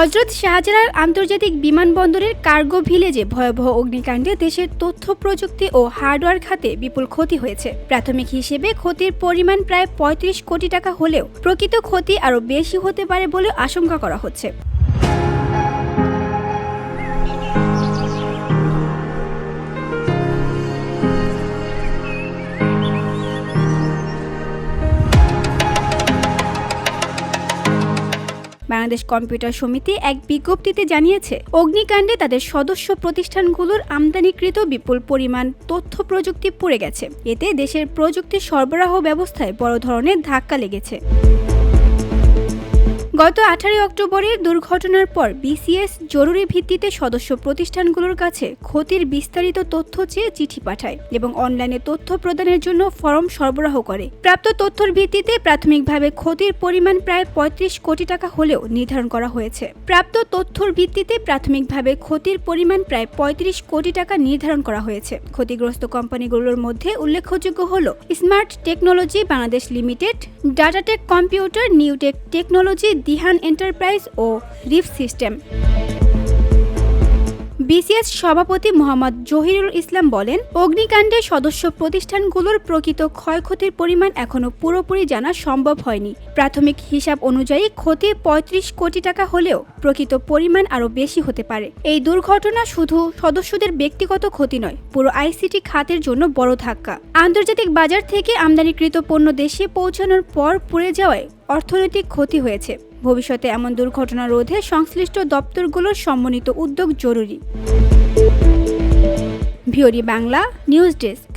হযরত শাহজালাল আন্তর্জাতিক বিমানবন্দরের কার্গো ভিলেজে ভয়াবহ অগ্নিকাণ্ডে দেশের তথ্য প্রযুক্তি ও হার্ডওয়্যার খাতে বিপুল ক্ষতি হয়েছে। প্রাথমিক হিসেবে ক্ষতির পরিমাণ প্রায় ৩৫ কোটি টাকা হলেও প্রকৃত ক্ষতি আরও বেশি হতে পারে বলে আশঙ্কা করা হচ্ছে। বাংলাদেশ কম্পিউটার সমিতি এক বিজ্ঞপ্তিতে জানিয়েছে, অগ্নিকাণ্ডে তাদের সদস্য প্রতিষ্ঠানগুলোর আমদানিকৃত বিপুল পরিমাণ তথ্য প্রযুক্তি পুড়ে গেছে। এতে দেশের প্রযুক্তি সরবরাহ ব্যবস্থায় বড় ধরনের ধাক্কা লেগেছে। গত 18 অক্টোবরের দুর্ঘটনার পর বিসিএস জরুরি ভিত্তিতে সদস্য প্রতিষ্ঠানগুলোর কাছে ক্ষতির বিস্তারিত তথ্য চেয়ে চিঠি পাঠায় এবং অনলাইনে তথ্য প্রদানের জন্য ফরম সরবরাহ করে। প্রাপ্ত তথ্যের ভিত্তিতে প্রাথমিকভাবে ক্ষতির পরিমাণ প্রায় ৩৫ কোটি টাকা হলেও নির্ধারণ করা হয়েছে। ক্ষতিগ্রস্ত কোম্পানিগুলোর মধ্যে উল্লেখযোগ্য হল Smart Technology Bangladesh Limited, Datatech Computer, Newtech Technology, Dihan Enterprise ও রিফ সিস্টেম। বিসিএস সভাপতি মোহাম্মদ জহিরুল ইসলাম বলেন, অগ্নিকাণ্ডে সদস্য প্রতিষ্ঠানগুলোর প্রকৃত ক্ষয়ক্ষতির পরিমাণ এখনও পুরোপুরি জানা সম্ভব হয়নি। প্রাথমিক হিসাব অনুযায়ী ক্ষতি ৩৫ কোটি টাকা হলেও প্রকৃত পরিমাণ আরও বেশি হতে পারে। এই দুর্ঘটনা শুধু সদস্যদের ব্যক্তিগত ক্ষতি নয়, পুরো আইসিটি খাতের জন্য বড় ধাক্কা। আন্তর্জাতিক বাজার থেকে আমদানিকৃত পণ্য দেশে পৌঁছানোর পর পুড়ে যাওয়ায় অর্থনৈতিক ক্ষতি হয়েছে। ভবিষ্যতে এমন দুর্ঘটনা রোধে সংশ্লিষ্ট দপ্তরগুলোর সমন্বিত উদ্যোগ জরুরি। ভিওরি বাংলা নিউজ ডেস্ক।